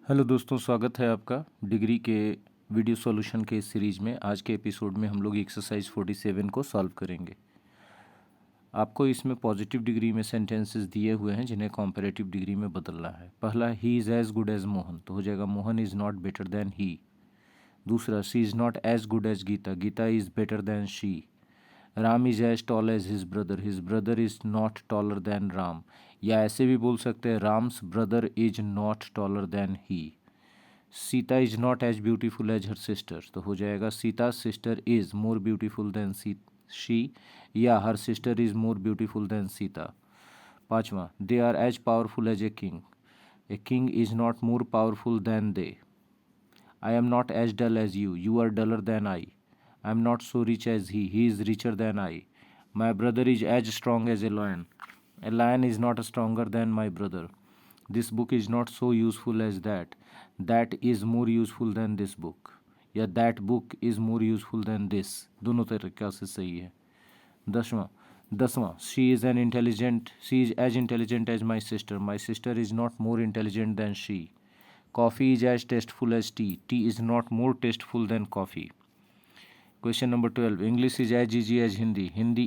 Hello दोस्तों, स्वागत है आपका डिग्री के वीडियो सॉल्यूशन के इस सीरीज में। आज के एपिसोड में हम लोग एक्सरसाइज 47 को सॉल्व करेंगे। आपको इसमें पॉजिटिव डिग्री में सेंटेंसेस दिए हुए हैं जिन्हें कॉम्पैरेटिव डिग्री में बदलना है। पहला, he is as good as Mohan, तो हो जाएगा Mohan is not better than he. दूसरा, she is not as good as Geeta, Geeta is better than she. Ram is as tall as his brother is not taller than Ram, या ऐसे भी बोल सकते हैं Ram's brother is not taller than he. Sita is not as beautiful as her sister, तो हो जाएगा Sita sister is more beautiful than she, या her sister is more beautiful than Sita. पांचवा, they are as powerful as a king is not more powerful than they. I am not as dull as you are duller than I am not so rich as he is richer than I. My brother is as strong as a lion is not stronger than my brother. This book is not so useful as that is more useful than this book. या that book is more useful than this, दोनों तरीक़ा से सही है। दसवां, she is as intelligent as my sister is not more intelligent than she. Coffee is as tasteful as tea is not more tasteful than coffee. Question number 12. English is as easy as Hindi. Hindi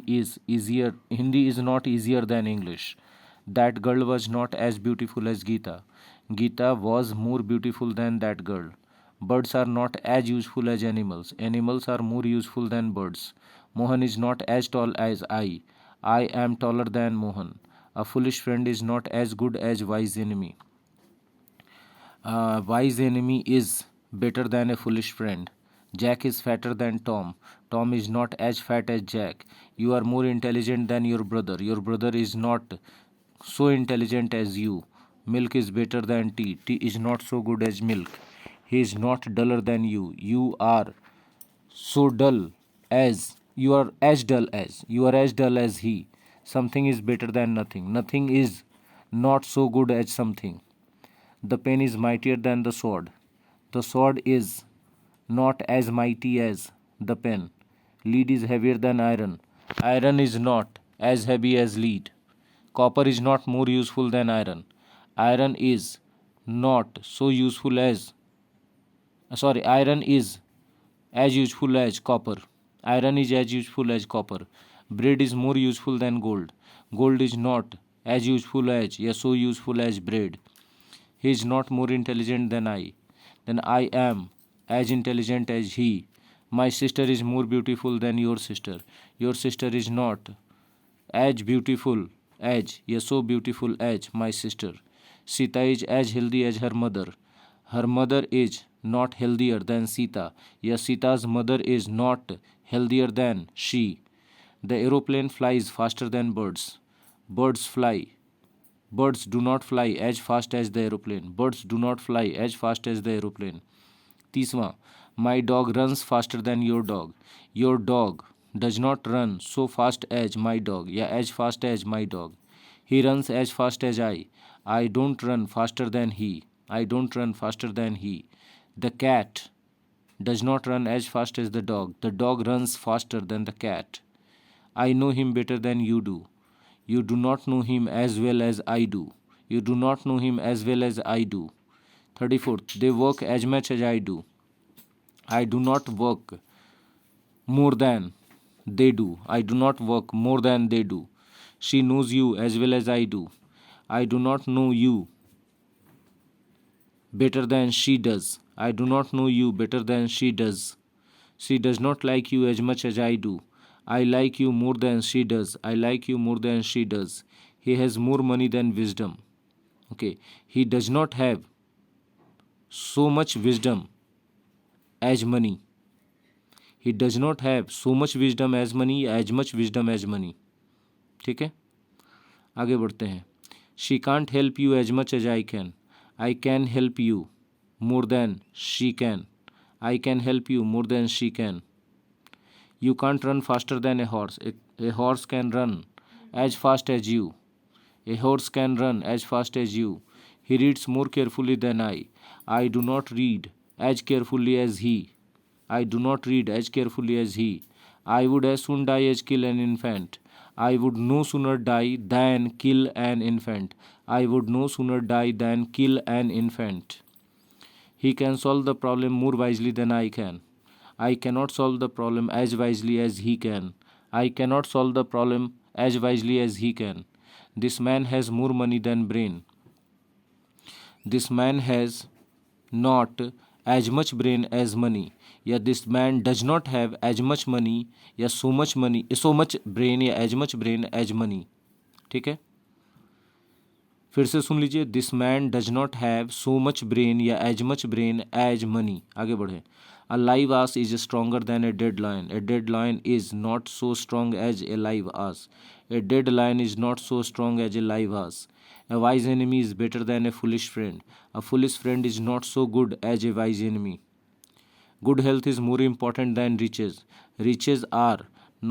is not easier than English. That girl was not as beautiful as Geeta. Geeta was more beautiful than that girl. Birds are not as useful as animals. Animals are more useful than birds. Mohan is not as tall as I. I am taller than Mohan. A foolish friend is not as good as wise enemy. A wise enemy is better than a foolish friend. Jack is fatter than Tom. Tom is not as fat as Jack. You are more intelligent than your brother. Your brother is not so intelligent as you. Milk is better than tea. Tea is not so good as milk. He is not duller than you. You are so dull as you are as dull as he. Something is better than nothing. Nothing is not so good as something. The pen is mightier than the sword. The sword is not as mighty as the pen. Lead is heavier than iron. Iron is not as heavy as lead. Copper is not more useful than iron. Iron is not so useful as Iron is as useful as copper. Iron is as useful as copper. Bread is more useful than gold. Gold is not as useful as so useful as bread. He is not more intelligent than I. Then I am as intelligent as he. My sister is more beautiful than your sister. Your sister is not as beautiful as so beautiful as my sister. Sita is as healthy as her mother. Her mother is not healthier than Sita. Sita's mother is not healthier than she. The aeroplane flies faster than birds. Birds do not fly as fast as the aeroplane. Birds do not fly as fast as the aeroplane. तीसवां, my dog runs faster than your dog. Your dog does not run so fast as my dog, as fast as my dog. He runs as fast as I. I don't run faster than he. I don't run faster than he. The cat does not run as fast as the dog. The dog runs faster than the cat. I know him better than you do. You do not know him as well as I do. You do not know him as well as I do. 34th, they work as much as I do. I do not work more than they do. I do not work more than they do. She knows you as well as I do. I do not know you better than she does. I do not know you better than she does. She does not like you as much as I do. I like you more than she does. I like you more than she does. He has more money than wisdom. Okay. He does not have so much wisdom as money. He does not have so much wisdom as money, as much wisdom as money. ठीक है, आगे बढ़ते हैं। She can't help you as much as I can. I can help you more than she can. I can help you more than she can. You can't run faster than a horse. A horse can run as fast as you. A horse can run as fast as you. He reads more carefully than I. I do not read as carefully as he. I do not read as carefully as he. I would as soon die as kill an infant. I would no sooner die than kill an infant. I would no sooner die than kill an infant. He can solve the problem more wisely than I can. I cannot solve the problem as wisely as he can. I cannot solve the problem as wisely as he can. This man has more money than brain. This man has not as much brain as money. या this man does not have as much money या so much brain या as much brain as money. ठीक है, फिर से सुन लीजिए. This man does not have so much brain या as much brain as money. आगे बढ़े. A live ass is stronger than a dead lion. A dead lion is not so strong as a live ass. A dead lion is not so strong as a live ass. A wise enemy is better than a foolish friend. A foolish friend is not so good as a wise enemy. Good health is more important than riches. Riches are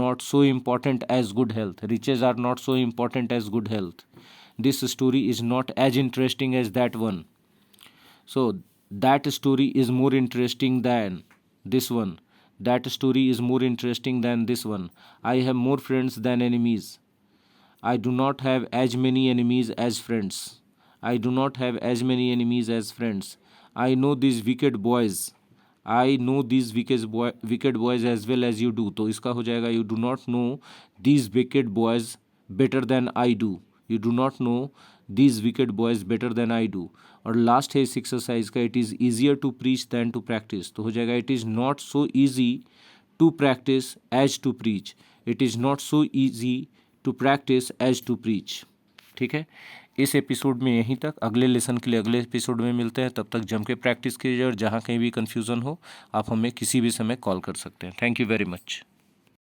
not so important as good health. Riches are not so important as good health. This story is not as interesting as that one. So that story is more interesting than this one. That story is more interesting than this one. I have more friends than enemies. I do not have as many enemies as friends. I do not have as many enemies as friends. I know these wicked boys. I know these wicked boys as well as you do. तो इसका हो जाएगा you do not know these wicked boys better than I do. You do not know these wicked boys better than I do. और last है इस exercise का, it is easier to preach than to practice. तो हो जाएगा it is not so easy to practice as to preach. It is not so easy to practise as to preach. ठीक है, इस एपिसोड में यहीं तक. अगले लेसन के लिए अगले एपिसोड में मिलते हैं. तब तक जम के प्रैक्टिस कीजिए और जहाँ कहीं भी कन्फ्यूज़न हो आप हमें किसी भी समय कॉल कर सकते हैं. Thank you very much.